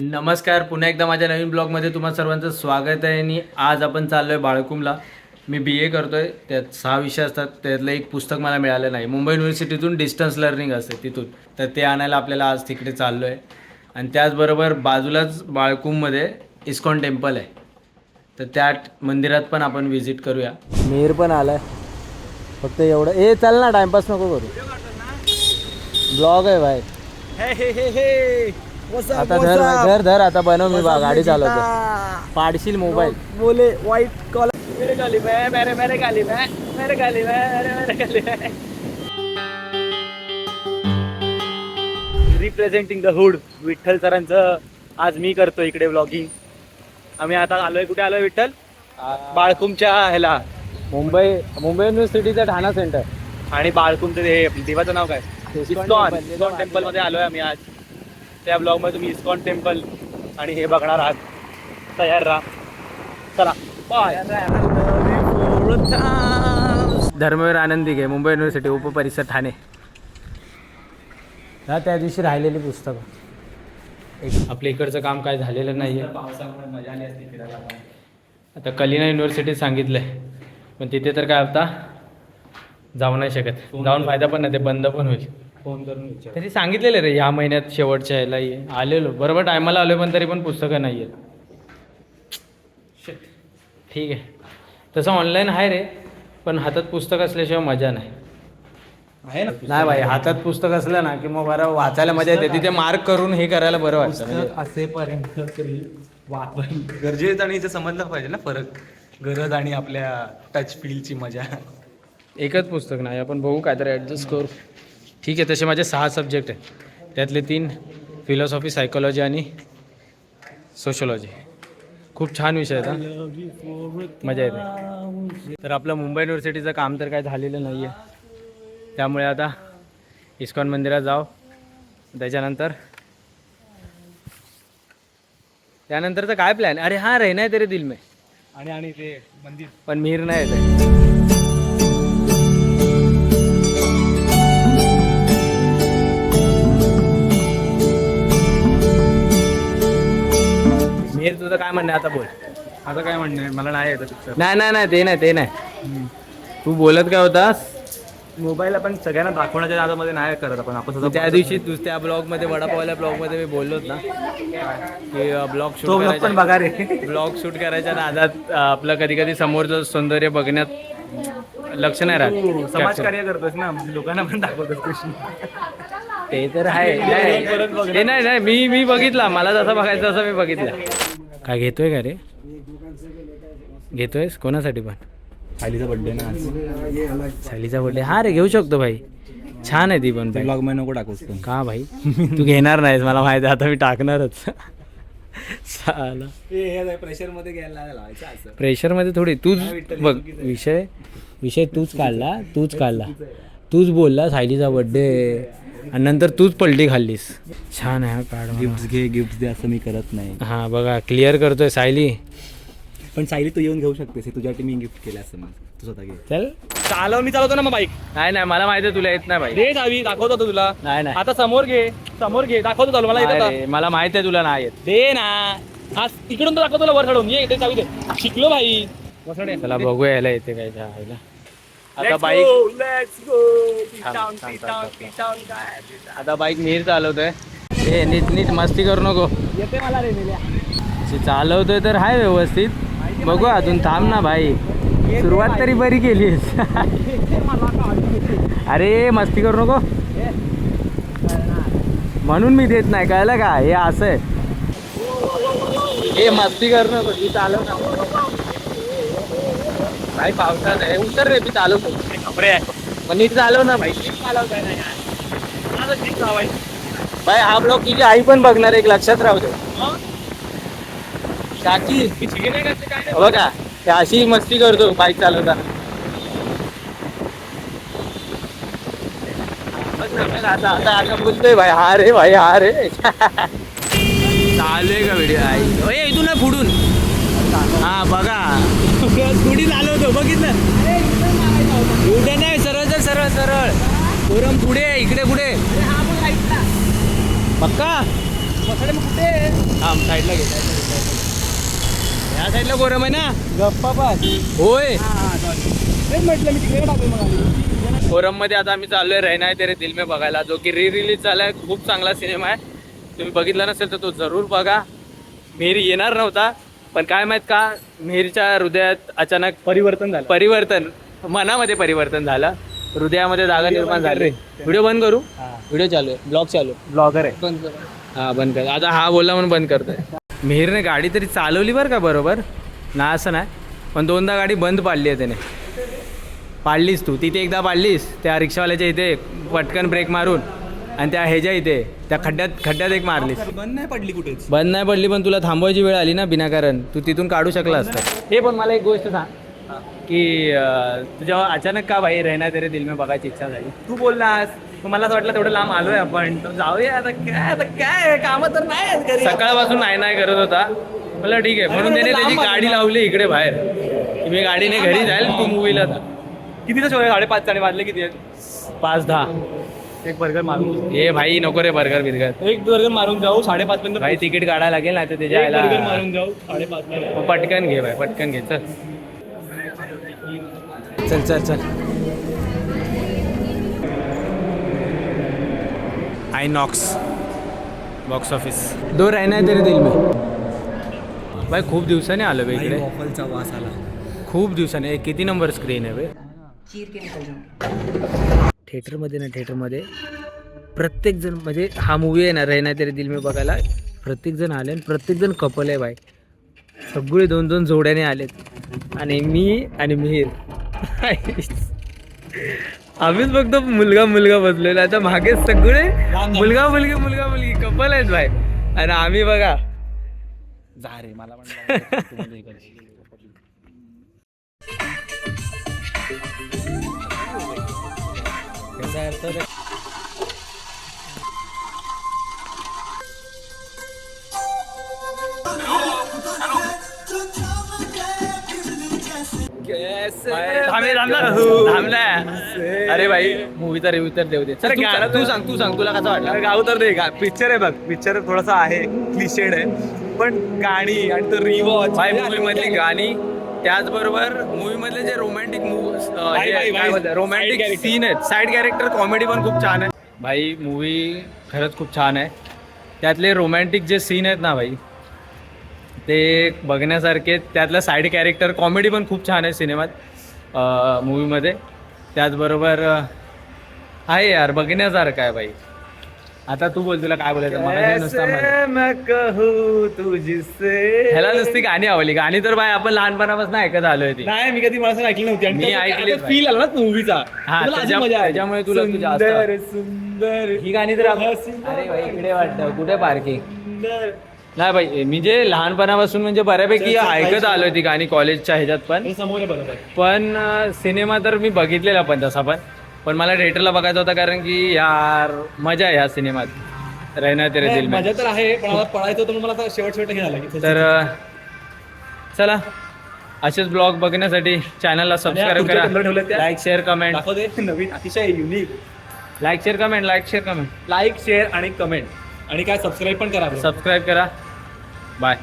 नमस्कार, पुन्हा एकदा माझ्या नवीन ब्लॉगमध्ये तुम्हा सर्वांचं स्वागत आहे. आणि आज आपण चाललो आहे बाळकुमला. मी BA करतो आहे. त्यात 6 विषय असतात. त्यातलं एक पुस्तक मला मिळालं नाही. मुंबई युनिव्हर्सिटीतून डिस्टन्स लर्निंग असते तिथून, तर ते आणायला आपल्याला आज तिकडे चाललो आहे. आणि त्याचबरोबर बाजूलाच बाळकुममध्ये इस्कॉन टेम्पल आहे, तर त्या मंदिरात पण आपण व्हिजिट करूया. मेर पण आला आहे, फक्त एवढं चल ना, टाइमपास नको करू, ब्लॉग आहे भाई. आता धर आता बनव, मी गाडी चालवतो, पाडशील मोबाईल. बोले व्हाइट कॉलर मेरे गाली में मेरे गाली में मेरे गाली में रिप्रेझेंटिंग द हुड. विठ्ठल सरांचं आज मी करतो इकडे व्लॉगिंग. आम्ही आता आलोय, कुठे आलोय विठ्ठल? बाळकुमच्या ह्याला, मुंबई युनिव्हर्सिटीचं ठाणा सेंटर. आणि बाळकुमचं हे देवाचं नाव काय? इस्कॉन टेम्पल मध्ये आलोय आम्ही आज. त्या ब्लॉग मध्ये तुम्ही इस्कॉन टेम्पल आणि हे बघणार आहात. तयार राहा, चला बाय. धर्मवीर आनंदी घे, मुंबई युनिव्हर्सिटी, उपपरिसर ठाणे. त्या दिवशी राहिलेली पुस्तकं. आपल्या इकडचं काम काय झालेलं नाही आहे. पावसामुळे मजा आली असते फिरायला. आता कलिना युनिव्हर्सिटीत सांगितलं आहे, पण तिथे तर काय आता जाऊ नाही शकत. जाऊन फायदा पण नाही, ते बंद पण होईल. फोन करून विचार. तरी सांगितलेलं रे, ह्या महिन्यात शेवटच्या ह्याला आलेलो, बरोबर टायमाला आलो, पण तरी पण पुस्तकं नाही आहेत. ठीक आहे, तसं ऑनलाईन आहे रे, पण हातात पुस्तक असल्याशिवाय मजा नाही. आहे ना? नाही भाई, हातात पुस्तक असलं ना की मग बरं वाचायला मजा येते. तिथे मार्क करून हे करायला बरं वाटतं. असेपर्यंत तरी वाचन गरजेचं, आणि इथे समजलं पाहिजे ना फरक, गरज आणि आपल्या टच फीलची मजा. एकच पुस्तक नाही, आपण बघू काहीतरी ॲडजस्ट करू. ठीक आहे, तसे माझे 6 सब्जेक्ट आहेत, त्यातले 3 फिलॉसॉफी, सायकोलॉजी आणि सोशोलॉजी. खूप छान विषय आहेत, मजा येते. तर आपलं मुंबई युनिव्हर्सिटीचं काम तर काय झालेलं नाही आहे, त्यामुळे आता इस्कॉन मंदिरात जाऊ. त्यानंतरचं काय प्लॅन? अरे हां, रहना है तेरे दिल में. आणि ते मंदिर पण मीर नाही येत. मीर, तुझं काय म्हणणं आता बोल. आता काय म्हणणं आहे? मला नाही येतं. नाही ते नाही. तू बोलत काय होतास? मोबाईल आपण सगळ्यांना दाखवण्याच्या नादामध्ये नाही करत आपण त्या दिवशी तू त्या ब्लॉगमध्ये, वडापावल्या ब्लॉगमध्ये मी बोललोत ना की ब्लॉग शूट पण करायचा, बघा रे. ब्लॉग शूट करायच्या नादात आपलं कधी समोरचं सौंदर्य बघण्यात लक्ष नाही राहत. समाजकार्य करतोस ना, लोकांना पण दाखवतोस कृष्ण. ते तर आहे. ते नाही, मी बघितला, मला जसं बघायचं तसं मी बघितलं. काय घेतोय का रे? घेतोयस कोणासाठी? पण सायलीचा बर्थडे ना आज. सायलीचा बर्थडे? हा रे, घेऊ शकतो भाई, छान आहे ती पण. ब्लॉग मध्ये नको टाकूस तू. का भाई? तू घेणार नाहीस मला माहिती आहे, आता मी टाकणारच. साला प्रेशर मध्ये घ्यायला लावायचं असं. प्रेशरमध्ये थोडी, तूच बघ, विषय तूच काढला, तूच बोलला सायलीचा बर्थडे, आणि नंतर तूच पलटी खाल्लीस. छान आहे हा कार्ड. गिफ्ट दे असं मी करत नाही. हां बघा, क्लिअर करतोय सायली. पण सायली तू येऊन घेऊ शकतेस, तुझ्यासाठी मी गिफ्ट केलं असं. मग तू स्वतः घे. चल चालव, मी चालवतो ना मग बाईक. नाही, मला माहिती आहे तुला येत नाही भाई. दे चावी, दाखवतो तुला. नाही आता समोर घे, दाखवतो चालू. मला येतं अरे, मला माहिती आहे तुला नाही येत. दे ना. आज इकडून तर दाखवतो तुला, वर चढून ये. चावी दे, शिकलो भाई. चला बघूया यायला येते काय जायला. आता बाईक, आता बाईक मीर चालवतोय. हे नीट मस्ती करू नको. येते मला रे नेल्या. चालवतोय तर हाय व्यवस्थित. बघू अजून, थांब ना भाई, सुरुवात तरी बरी केलीस. अरे मस्ती करू नको म्हणून मी देत नाही, कळलं का? हे असं आहे, हे मस्ती करू नको. ती चालव ना भाई, पावसात आहे, उतर रे, मी चालवतो. कपडे पण नीट चालव ना भाई. चालवताय ना यार. भाई हा ब्लॉग तुझी आई पण बघणार, एक लक्षात राहू दे. काकी बघा, ते अशी मस्ती करतो बाईक चालवताना. आता बोलतोय भाई, हा रे चालू आहे का व्हिडिओ? आई इथून ना पुढून. हा बघा, पुढे चालवतो, बघितलं? पुढे नाही, सरळ. पुढे, इकडे पुढे. पक्का बसायला मग कुठे थांब साईडला घे या साईडला गौरम आहे ना गप्पा पास होय तेच म्हटलं मी तिकडे टाकलं मग फोरम मध्ये आता आम्ही चाललोय रहना है तेरे दिल में बघायला, जो की रिलीज झालाय. खूप चांगला सिनेमा आहे. तुम्ही बघितला नसेल तर तो जरूर बघा. मिहिर येणार नव्हता, पण काय माहित का मिहिरच्या हृदयात अचानक परिवर्तन मनामध्ये परिवर्तन झालं, हृदयामध्ये जागा निर्माण झाली. व्हिडिओ बंद करू, व्हिडिओ चालू आहे, ब्लॉग चालू आहे. ब्लॉगर आहे. बंद कर. हा बंद कर. आता हा बोलला म्हणून बंद करतोय. मिहिरने गाडी तरी चालवली बरं का बरोबर ना, असं नाही, पण दोनदा गाडी बंद पाडली आहे त्याने. पाडलीस तू तिथे एकदा पाडलीस त्या रिक्षावाल्याच्या इथे पटकन ब्रेक मारून, आणि त्या ह्याच्या इथे त्या खड्ड्यात एक मारलीस. बंद नाही पडली कुठेच. बंद नाही पडली, पण तुला थांबवायची वेळ आली ना विनाकारण, तू तिथून काढू शकला असता. हे पण मला एक गोष्ट सांग की तुझ्या अचानक का भाई रहना तेरे दिल में बघायची इच्छा झाली. तू बोललास मला असं वाटलं तेवढं लांब आलोय आपण तर जाऊया आता काय कामं तर नाही आहेत घरी. सकाळपासून नाही करत होता. मला ठीक आहे म्हणून त्याने त्याची गाडी लावली इकडे बाहेर की मी गाडीने घरी जाईल, तू मूवीला जा. कितीचा शो आहे? 5:30 आणि वाजले किती आहेत? 5:10. एक बर्गर मारून ए भाई नको रे बर्गर बिर्गर. एक बर्गर मारून जाऊ 5:30 पर्यंत. भाई तिकीट काढायला लागेल नाही तर त्याच्या एक बर्गर आईला. मारून जाऊ 5:30 पटकन घे भाई, पटकन घे. चल चल चल चल. Inox box office. दो रहना है तेरे दिल में. भाई खूप दिवसाने आलो बे इकडे, वॉफलचा वास आला. खूप दिवसाने. किती नंबर स्क्रीन आहे बे? चीर के निकल जाऊँ. थिएटरमध्ये प्रत्येकजण म्हणजे हा मूवी आहे ना रहना तेरे दिल में बघायला प्रत्येकजण आले, आणि प्रत्येकजण कपल आहे बाई. सगळे 2-2 जोड्याने आलेत, आणि मी आणि मिहिर आम्हीच फक्त मुलगा बसलेला. आता मागे सगळे मुलगा मुलगी कपल आहेत बाई, आणि आम्ही बघा जा रे मला पण याचा अर्थ थांबलाय. अरे भाई मूवीचा रिव्ह्यू तर देऊ दे. चल तू सांग तुला कसं वाटलं. गाव तर दे का पिक्चर आहे बघ. पिक्चर थोडासा आहे क्लिशेड आहे, पण गाणी आणि तो रिवॉच भाई मूवी मधली गाणी, त्याचबरोबर मूवी मधले जे रोमॅन्टिक रोमॅन्टिक सीन आहेत, साईड कॅरेक्टर कॉमेडी पण खूप छान आहे भाई. मूवी खरंच खूप छान आहे. त्यातले रोमॅन्टिक जे सीन आहेत ना भाई ते बघण्यासारखे. त्यातलं साईड कॅरेक्टर कॉमेडी पण खूप छान आहे सिनेमात मूवीमध्ये. त्याचबरोबर आहे यार बघण्यासारखं आहे भाई. आता तू बोल, तुला काय बोलायचं. मला ह्याला नुसती गाणी आवडली. गाणी तर भाई आपण लहानपणापासून ऐकत आलोय ती. नाही मी कधी मला ऐकली नव्हती. मी ऐकली फील आला ना मूवीचा. हा त्याच्यामुळे तुला तुझ्या सुंदर ही गाणी तर अरे भाई इकडे वाटतं कुठे पार्किंग नाही भाई. मी जे लहानपणापासून म्हणजे बऱ्यापैकी ऐकत आलोय ती गाणी कॉलेजच्या ह्याच्यात पण. समोर आहे बरोबर. पण सिनेमा तर मी बघितलेला पण तसा पण मला थिएटरला बघायचा होता, कारण की यार मजा आहे ह्या सिनेमात रहना तेरे दिल में. मजा तर आहे, पण मला पळायचं होतं मला आता शेवट हे झालं की तर चला असेच ब्लॉग बघण्यासाठी चॅनलला सबस्क्राईब करा. Like share comment. दाखवते नवीन अतिशय unique. Like share comment like share आणि कमेंट, आणि काय सबस्क्राईब पण करा. सबस्क्राईब करा. बाय.